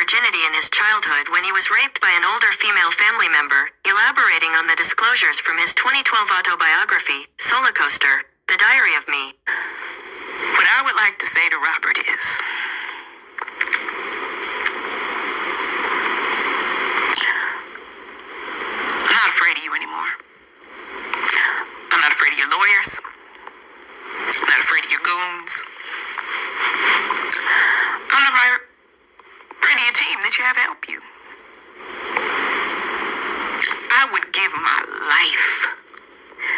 virginity in his childhood when he was raped by an older female family member, elaborating on the disclosures from his 2012 autobiography, Solocoaster, The Diary of Me. What I would like to say to Robert is, I'm not afraid of you anymore. I'm not afraid of your lawyers. I'm not afraid of your goons. I'm not afraid of your team that you have help you. I would give my life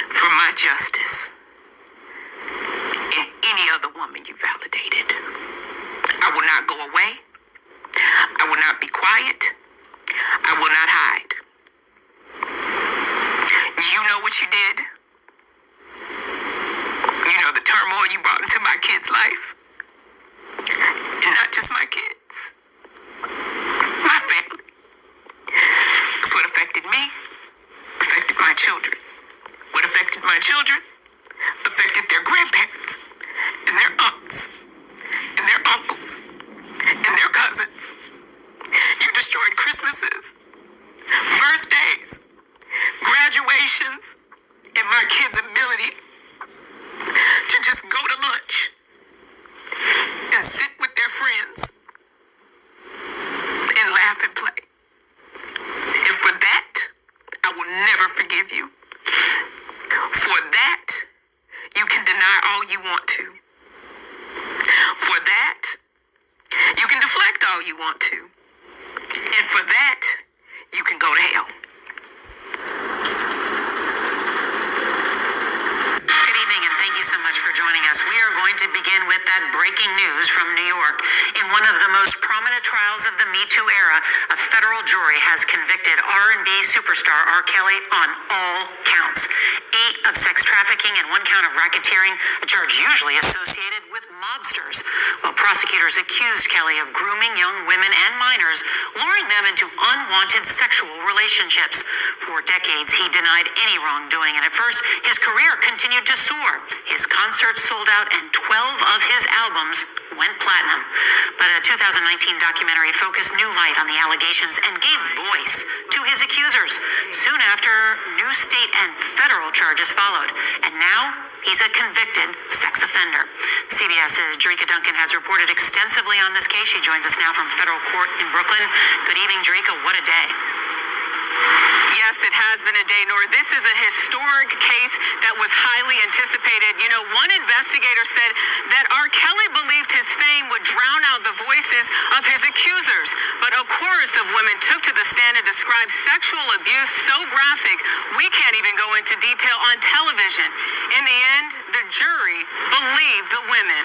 for my justice in any other woman you validated. I will not go away. I will not be quiet. I will not hide. You know what you did. You know the turmoil you brought into my kid's life. And not just my kids. My family. Because what affected me affected my children. What affected my children affected their grandparents and their aunts and their uncles and their cousins. You destroyed Christmases, birthdays, graduations, and my kids' ability to just go to lunch and sit with their friends and laugh and play. And for that, I will never forgive you. For that, you can deny all you want to. For that, you can deflect all you want to. And for that, you can go to hell. Good evening, and thank you so much for joining us. We are going to begin with that breaking news from New York. In one of the most prominent trials of the Me Too era, a federal jury has convicted R&B superstar RKelly on all counts. 8 of sex trafficking and 1 count of racketeering, a charge usually associated with mobsters. While prosecutors accused Kelly of grooming young women and minors, luring them into unwanted sexual relationships. For decades, he denied any wrongdoing, and at first, his career continued to soar. His concerts sold out, and 12 of his albums went platinum. But a 2019 documentary focused new light on the allegations and gave voice to his accusers. Soon after, new state and federal charges followed, and now he's a convicted sex offender. CBS's Drea has reported extensively on this case. She joins us now from federal court in Brooklyn. Good evening, Drea. What a day. Yes, it has been a day, Nora. This is a historic case that was highly anticipated. You know, one investigator said that RKelly believed his fame would drown out the voices of his accusers. But a chorus of women took to the stand and described sexual abuse so graphic, we can't even go into detail on television. In the end, the jury believed the women.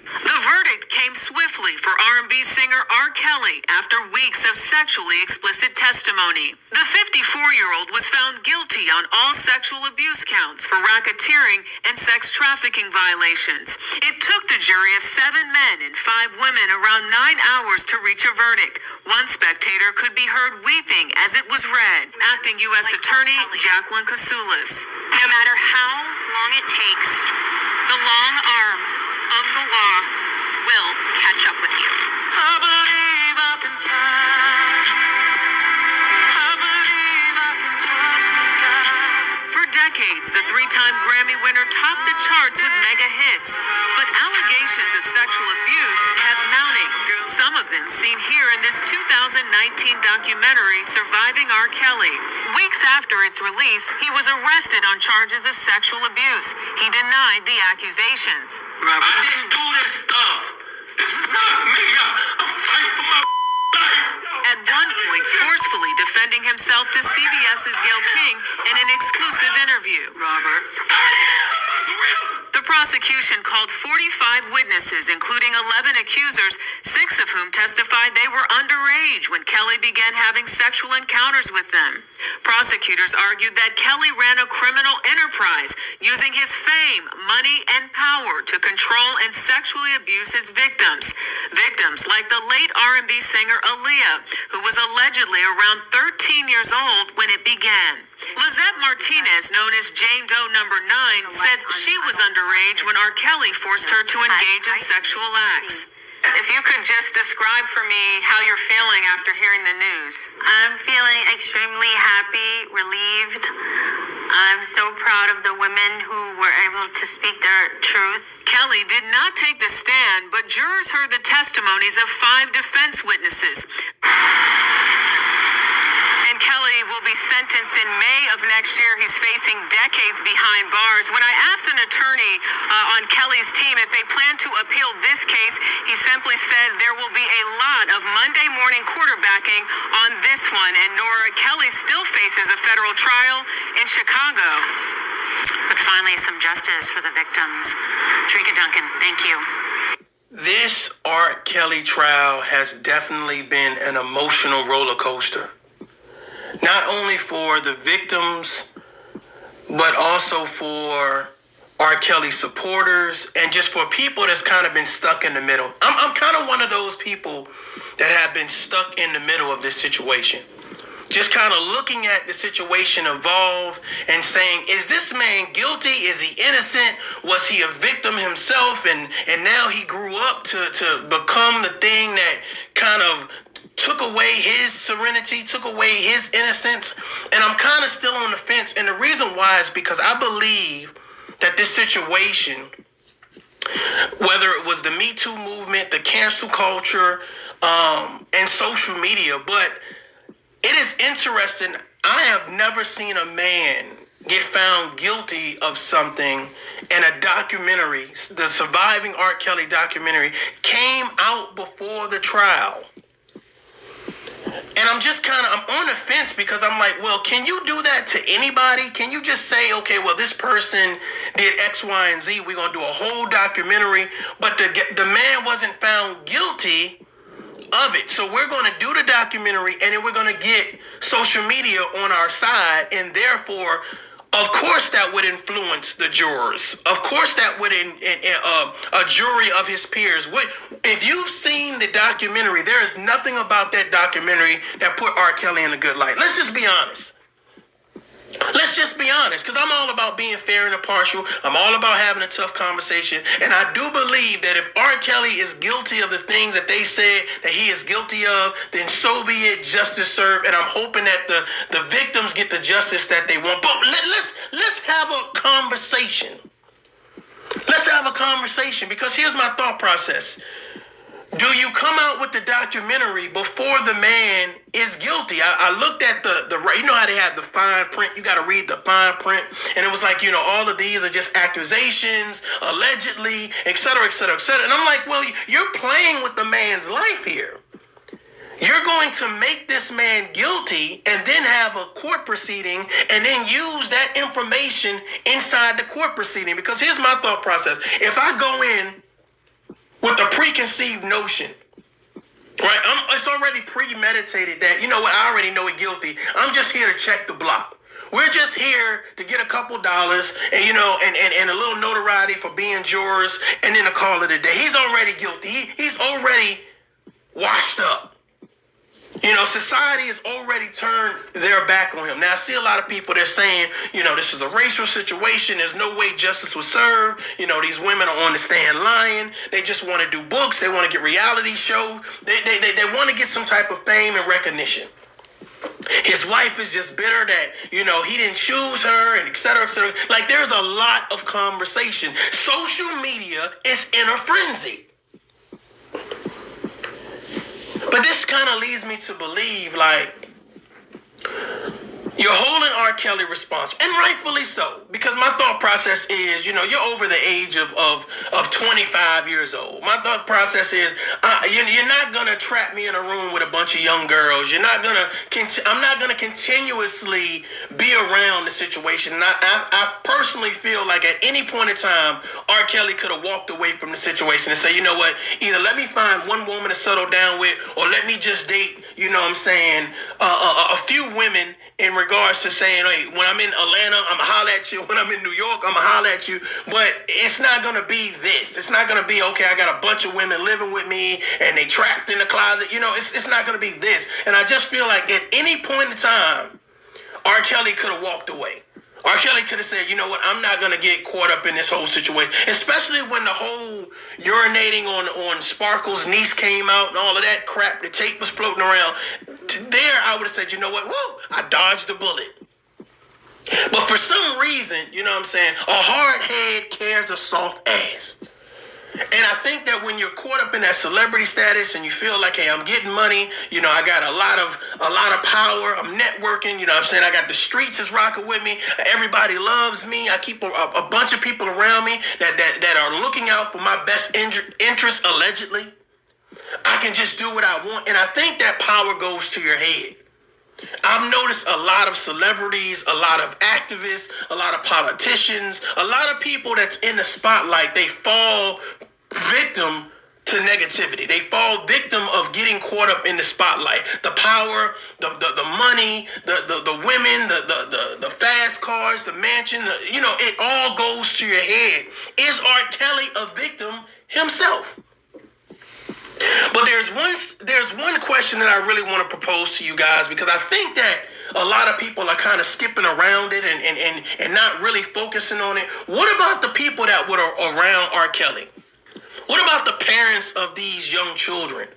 The verdict came swiftly for R&B singer RKelly after weeks of sexually explicit testimony. The 54-year-old was found guilty on all sexual abuse counts for racketeering and sex trafficking violations. It took the jury of 7 men and 5 women around 9 hours to reach a verdict. One spectator could be heard weeping as it was read. Acting U.S. Attorney Jacqueline Casoulis. No matter how long it takes, the long arm of the law will catch up with you. I believe I can fly. I believe I can touch the sky. For decades, the 3-time Grammy winner topped the charts with mega hits. But allegations of sexual abuse kept mounting. Some of them seen here in this 2019 documentary, Surviving RKelly. Weeks after its release, he was arrested on charges of sexual abuse. He denied the accusations. I didn't do this stuff. This is not me. I'm fighting for my life. At one point, forcefully defending himself to CBS's Gayle King in an exclusive interview. Robert. The prosecution called 45 witnesses, including 11 accusers, 6 of whom testified they were underage when Kelly began having sexual encounters with them. Prosecutors argued that Kelly ran a criminal enterprise using his fame, money, and power to control and sexually abuse his victims. Victims like the late R&B singer Aaliyah, who was allegedly around 13 years old when it began. Lizette Martinez, known as Jane Doe number 9, says she was underage when RKelly forced her to engage in sexual acts. If you could just describe for me how you're feeling after hearing the news. I'm feeling extremely happy, relieved. I'm so proud of the women who were able to speak their truth. Kelly did not take the stand, but jurors heard the testimonies of 5 defense witnesses. And Kelly will be sentenced in May of next year. He's facing decades behind bars. When I asked an attorney on Kelly's team if they plan to appeal this case, he simply said there will be a lot of Monday morning quarterbacking on this one. And Nora, Kelly still faces a federal trial in Chicago. But finally, some justice for the victims. Trika Duncan, thank you. This RKelly trial has definitely been an emotional roller coaster. Not only for the victims, but also for RKelly supporters and just for people that's kind of been stuck in the middle. I'm kind of one of those people that have been stuck in the middle of this situation. Just kind of looking at the situation evolve and saying, is this man guilty? Is he innocent? Was he a victim himself? And now he grew up to become the thing that kind of took away his serenity, took away his innocence. And I'm kind of still on the fence. And the reason why is because I believe that this situation, whether it was the Me Too movement, the cancel culture, and social media, but it is interesting. I have never seen a man get found guilty of something and a documentary, the Surviving RKelly documentary, came out before the trial. And I'm on the fence because I'm like, well, can you do that to anybody? Can you just say, okay, well, this person did X, Y, and Z. We're going to do a whole documentary. But the man wasn't found guilty of it. So we're going to do the documentary and then we're going to get social media on our side. And therefore, of course, that would influence the jurors. Of course, that would a jury of his peers. If you've seen the documentary, there is nothing about that documentary that put RKelly in a good light. Let's just be honest. Let's just be honest, because I'm all about being fair and impartial. I'm all about having a tough conversation. And I do believe that if RKelly is guilty of the things that they said that he is guilty of, then so be it, justice served. And I'm hoping that the victims get the justice that they want. But let's have a conversation. Let's have a conversation, because here's my thought process. Do you come out with the documentary before the man is guilty? I looked at the you know how they have the fine print. You got to read the fine print. And it was like, all of these are just accusations, allegedly, et cetera, et cetera, et cetera. And I'm like, well, you're playing with the man's life here. You're going to make this man guilty and then have a court proceeding and then use that information inside the court proceeding. Because here's my thought process. If I go in with a preconceived notion, right? It's already premeditated that, I already know he's guilty. I'm just here to check the block. We're just here to get a couple dollars and, and a little notoriety for being jurors and then a call it a day. He's already guilty. He's already washed up. Society has already turned their back on him. Now, I see a lot of people that saying, this is a racial situation. There's no way justice was served. These women are on the stand lying. They just want to do books. They want to get reality shows. They want to get some type of fame and recognition. His wife is just bitter that, he didn't choose her and et cetera, et cetera. Like, there's a lot of conversation. Social media is in a frenzy. But this kind of leads me to believe, like, you're holding RKelly responsible, and rightfully so, because my thought process is, you're over the age of 25 years old. My thought process is, you're not going to trap me in a room with a bunch of young girls. I'm not going to continuously be around the situation. And I personally feel like at any point in time, RKelly could have walked away from the situation and say, you know what, either let me find one woman to settle down with, or let me just date, a few women in regards to saying, hey, when I'm in Atlanta, I'm going to holler at you. When I'm in New York, I'm going to holler at you. But it's not going to be this. It's not going to be, okay, I got a bunch of women living with me and they trapped in the closet. It's not going to be this. And I just feel like at any point in time, RKelly could have walked away. R. Kelly could have said, you know what, I'm not going to get caught up in this whole situation, especially when the whole urinating on Sparkle's niece came out and all of that crap, the tape was floating around. There, I would have said, you know what, whoa, I dodged the bullet. But for some reason, you know what I'm saying, a hard head carries a soft ass. And I think that when you're caught up in that celebrity status and you feel like, hey, I'm getting money, you know, I got a lot of power, I'm networking, you know what I'm saying, I got the streets is rocking with me, everybody loves me, I keep a bunch of people around me that are looking out for my best interest, allegedly. I can just do what I want. And I think that power goes to your head. I've noticed a lot of celebrities, a lot of activists, a lot of politicians, a lot of people that's in the spotlight, they fall victim to negativity. They fall victim of getting caught up in the spotlight. The power, the money, the women, the fast cars, the mansion, you know, it all goes to your head. Is R. Kelly a victim himself? But there's one question that I really want to propose to you guys, because I think that a lot of people are kind of skipping around it and not really focusing on it. What about the people that were around R. Kelly? What about the parents of these young children?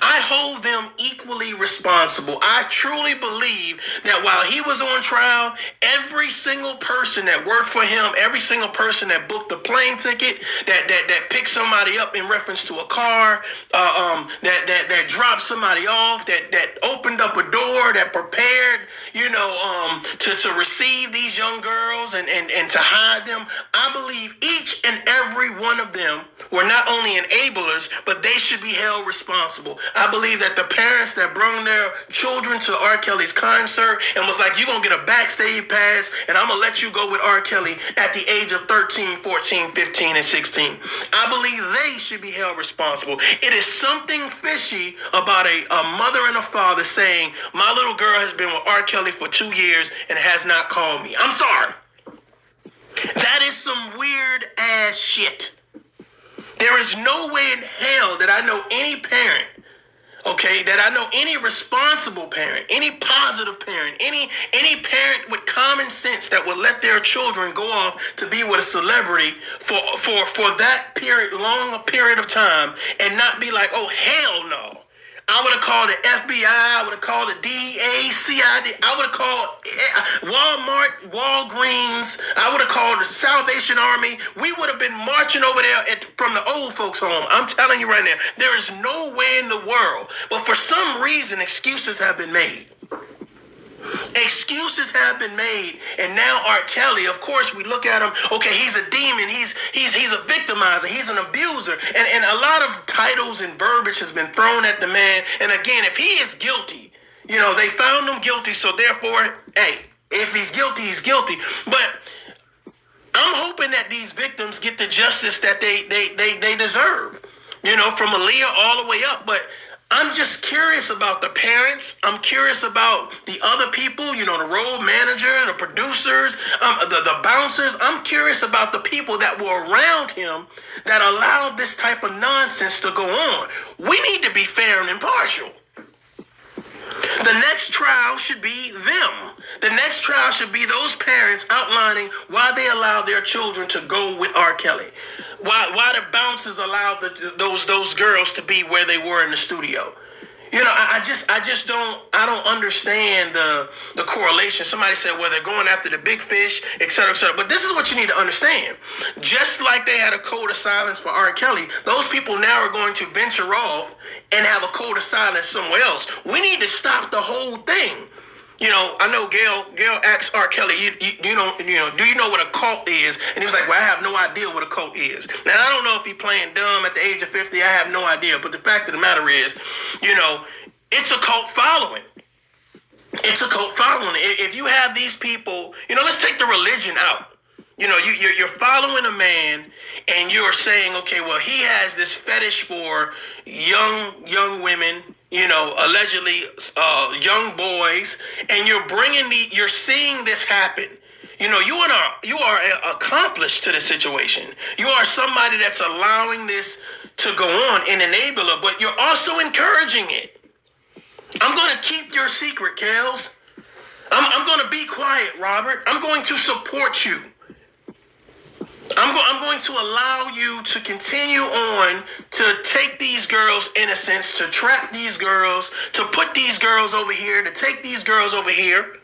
I hold them equally responsible. I truly believe that while he was on trial, every single person that worked for him, every single person that booked the plane ticket, that picked somebody up in reference to a car, that dropped somebody off, that opened up a door, that prepared, you know, to receive these young girls and to hide them. I believe each and every one of them were not only enablers, but they should be held responsible. I believe that the parents that brought their children to R. Kelly's concert and was like, you're going to get a backstage pass and I'm going to let you go with R. Kelly at the age of 13, 14, 15, and 16. I believe they should be held responsible. It is something fishy about a mother and a father saying, my little girl has been with R. Kelly for 2 years and has not called me. I'm sorry. That is some weird ass shit. There is no way in hell that I know any parent, okay, that I know any responsible parent, any positive parent, any parent with common sense that would let their children go off to be with a celebrity for that period, long period of time, and not be like, oh, hell no. I would have called the FBI, I would have called the DEA, CID, I would have called Walmart, Walgreens, I would have called the Salvation Army. We would have been marching over there from the old folks' home. I'm telling you right now, there is no way in the world. But for some reason, excuses have been made. Excuses have been made, and now R. Kelly, of course, we look at him, okay, he's a demon, he's a victimizer, he's an abuser, and a lot of titles and verbiage has been thrown at the man. And again, if he is guilty, you know, they found him guilty, so therefore, hey, if he's guilty, he's guilty. But I'm hoping that these victims get the justice that they deserve, you know, from Aaliyah all the way up. But I'm just curious about the parents. I'm curious about the other people, you know, the road manager, the producers, the bouncers. I'm curious about the people that were around him that allowed this type of nonsense to go on. We need to be fair and impartial. The next trial should be them. The next trial should be those parents outlining why they allowed their children to go with R. Kelly. Why the bouncers allowed those girls to be where they were in the studio. You know, I just don't understand the correlation. Somebody said, well, they're going after the big fish, et cetera, et cetera. But this is what you need to understand. Just like they had a code of silence for R. Kelly, those people now are going to venture off and have a code of silence somewhere else. We need to stop the whole thing. You know, I know Gail asked R. Kelly, do you know what a cult is? And he was like, well, I have no idea what a cult is. Now, I don't know if he's playing dumb at the age of 50. I have no idea. But the fact of the matter is, you know, it's a cult following. It's a cult following. If you have these people, you know, let's take the religion out. You know, you're following a man and you're saying, okay, well, he has this fetish for young women, you know, allegedly young boys, and you're seeing this happen. You know, you are accomplished to the situation. You are somebody that's allowing this to go on, an enabler, but you're also encouraging it. I'm going to keep your secret, Kels. I'm going to be quiet, Robert. I'm going to support you. I'm going to allow you to continue on to take these girls' innocence, to trap these girls, to put these girls over here, to take these girls over here.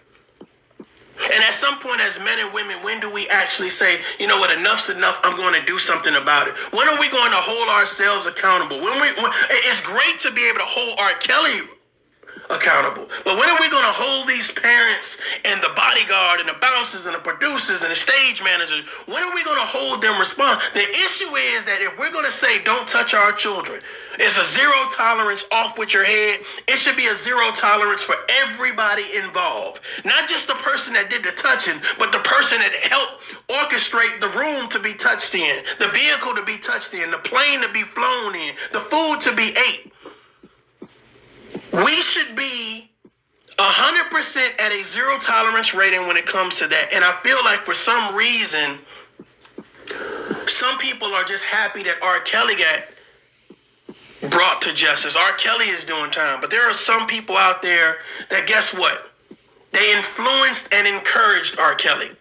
And at some point as men and women, when do we actually say, you know what, enough's enough, I'm going to do something about it? When are we going to hold ourselves accountable? It's great to be able to hold RKelly accountable, but when are we going to hold these parents and the bodyguard and the bouncers and the producers and the stage managers, when are we going to hold them responsible? The issue is that if we're going to say don't touch our children, it's a zero tolerance, off with your head. It should be a zero tolerance for everybody involved, not just the person that did the touching, but the person that helped orchestrate the room to be touched in, the vehicle to be touched in, the plane to be flown in, the food to be ate. We should be 100% at a zero tolerance rating when it comes to that. And I feel like for some reason, some people are just happy that RKelly got brought to justice. RKelly is doing time. But there are some people out there that, guess what? They influenced and encouraged RKelly.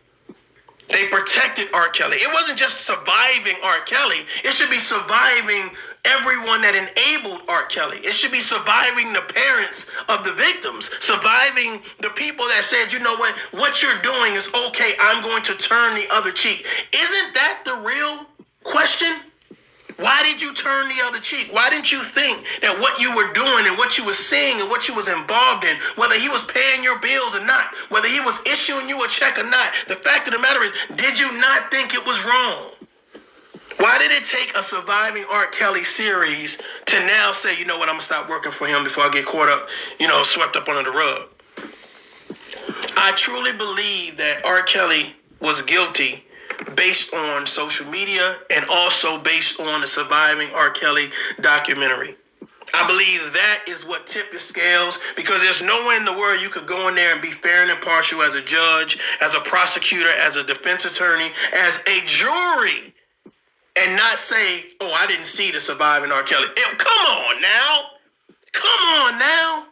They protected RKelly. It wasn't just surviving RKelly. It should be surviving everyone that enabled RKelly. It should be surviving the parents of the victims, surviving the people that said, you know what you're doing is okay. I'm going to turn the other cheek. Isn't that the real question? Why did you turn the other cheek? Why didn't you think that what you were doing and what you were seeing and what you was involved in, whether he was paying your bills or not, whether he was issuing you a check or not, the fact of the matter is, did you not think it was wrong? Why did it take a surviving RKelly series to now say, you know what, I'm going to stop working for him before I get caught up, swept up under the rug? I truly believe that RKelly was guilty based on social media and also based on the surviving RKelly documentary. I believe that is what tipped the scales, because there's no way in the world you could go in there and be fair and impartial as a judge, as a prosecutor, as a defense attorney, as a jury, and not say, oh, I didn't see the surviving RKelly. Come on now.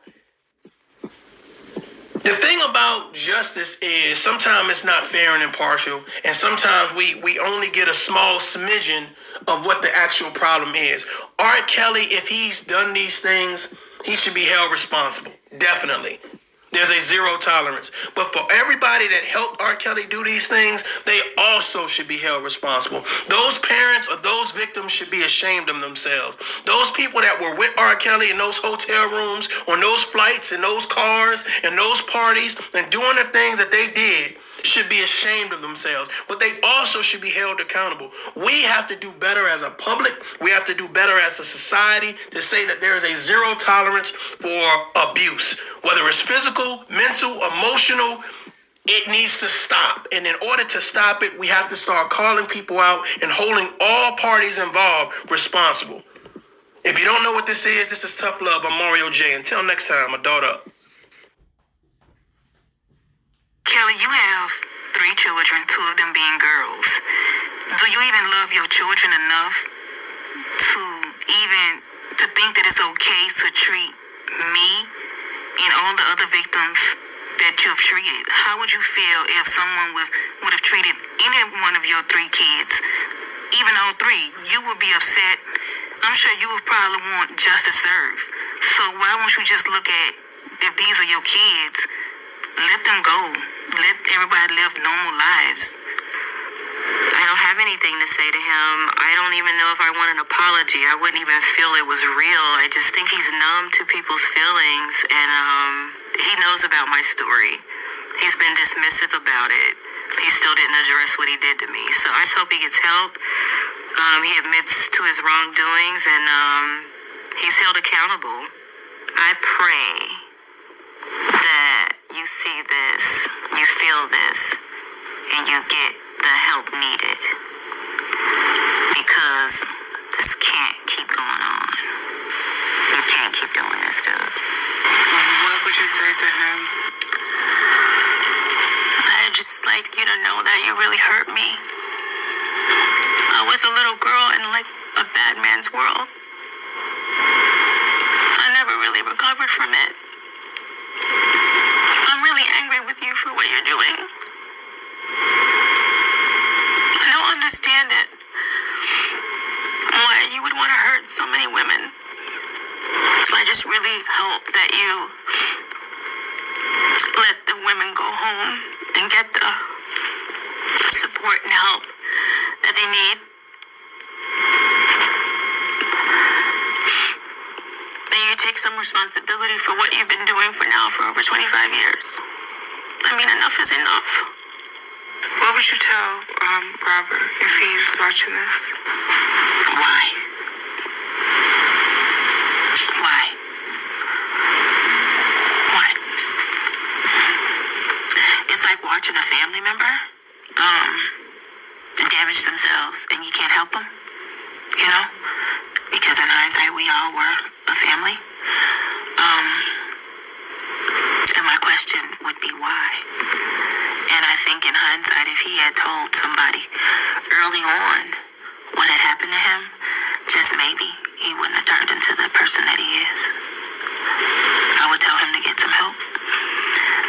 The thing about justice is sometimes it's not fair and impartial, and sometimes we only get a small smidgen of what the actual problem is. RKelly, if he's done these things, he should be held responsible. Definitely. There's a zero tolerance. But for everybody that helped RKelly do these things, they also should be held responsible. Those parents of those victims should be ashamed of themselves. Those people that were with RKelly in those hotel rooms, on those flights, in those cars, in those parties, and doing the things that they did should be ashamed of themselves. But they also should be held accountable. We have to do better as a public. We have to do better as a society to say that there is a zero tolerance for abuse. Whether it's physical, mental, emotional, it needs to stop. And in order to stop it, we have to start calling people out and holding all parties involved responsible. If you don't know what this is Tough Love. I'm Mario J. Until next time, adult up. Kelly, you have 3 children, 2 of them being girls. Do you even love your children enough to think that it's okay to treat me and all the other victims that you've treated? How would you feel if someone would have treated any one of your 3 kids, even all 3? You would be upset. I'm sure you would probably want justice served. So why won't you just look at, if these are your kids, let them go. Let everybody live normal lives. I don't have anything to say to him. I don't even know if I want an apology. I wouldn't even feel it was real. I just think he's numb to people's feelings, and he knows about my story. He's been dismissive about it. He still didn't address what he did to me. So I just hope he gets help. He admits to his wrongdoings, and he's held accountable. I pray that you see this, you feel this, and you get the help needed, because this can't keep going on. You can't keep doing this, dude. What would you say to him? I'd just like you to know that you really hurt me. I was a little girl in like a bad man's world. I never really recovered from it. I'm really angry with you for what you're doing. I don't understand it. Why you would want to hurt so many women. So I just really hope that you let the women go home and get the support and help that they need. That you take some responsibility for what you've been doing for over 25 years. I mean, enough is enough. What would you tell Robert if he was watching this? Why? Why? Why? It's like watching a family member damage themselves and you can't help them, you know? Because in hindsight, we all were a family. And my question would be why? And I think in hindsight, if he had told somebody early on what had happened to him, just maybe he wouldn't have turned into the person that he is. I would tell him to get some help.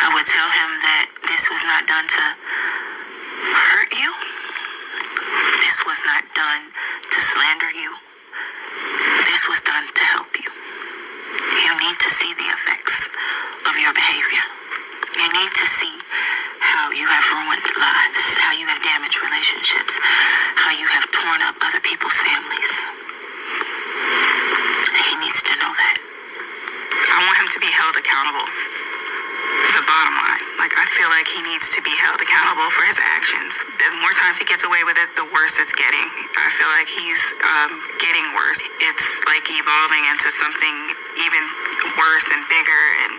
I would tell him that this was not done to hurt you. This was not done to slander you. This was done to help you. You need to see the effects of your behavior. You need to see how you have ruined lives, how you have damaged relationships, how you have torn up other people's families. He needs to know that. I want him to be held accountable. The bottom line. Like, I feel like he needs to be held accountable for his actions. The more times he gets away with it, the worse it's getting. I feel like he's getting worse. It's like evolving into something even worse and bigger, and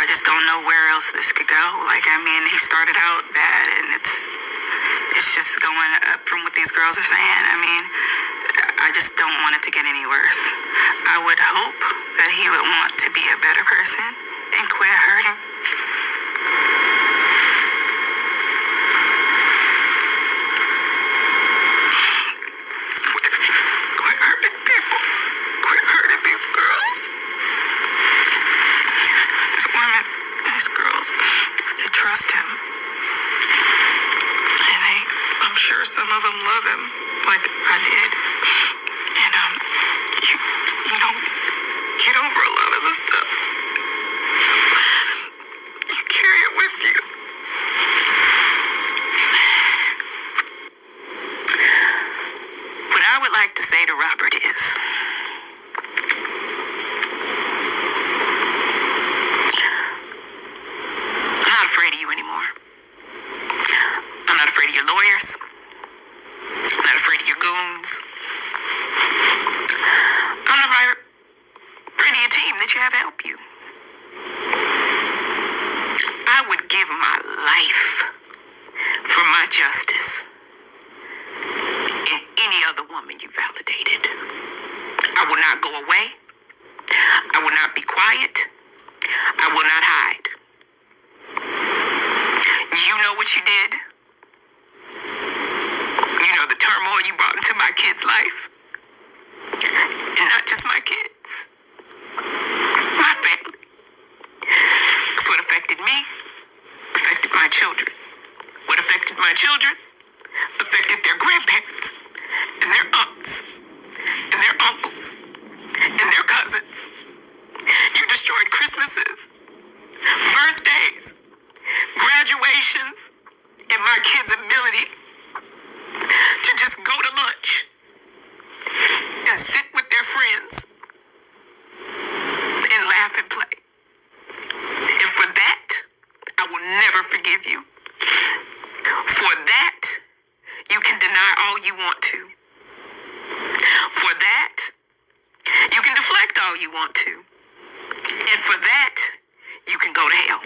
I just don't know where else this could go. Like, I mean, he started out bad, and it's just going up from what these girls are saying. I mean, I just don't want it to get any worse. I would hope that he would want to be a better person and quit hurting. Quit hurting people. Quit hurting these girls. These women, these girls, they trust him. And I'm sure some of them love him like I did. And you don't get over a lot of this stuff. You carry it with you. What I would like to say to Robert is, I'm not afraid of you anymore. I'm not afraid of your lawyers. I'm not afraid of your goons. I'm not afraid of your team that you have to help you. I would give my life for my justice in any other woman you validated. I will not go away. I will not be quiet. I will not hide. You know what you did. You know the turmoil you brought into my kids' life. And not just my kids. My family. It's what affected me. Affected my children. What affected my children affected their grandparents and their aunts and their uncles and their cousins. You destroyed Christmases, birthdays, graduations, and my kids' ability to just go to lunch and sit with their friends and laugh and play. And for that, I will never forgive you. For that, you can deny all you want to. For that, you can deflect all you want to. And for that, you can go to hell.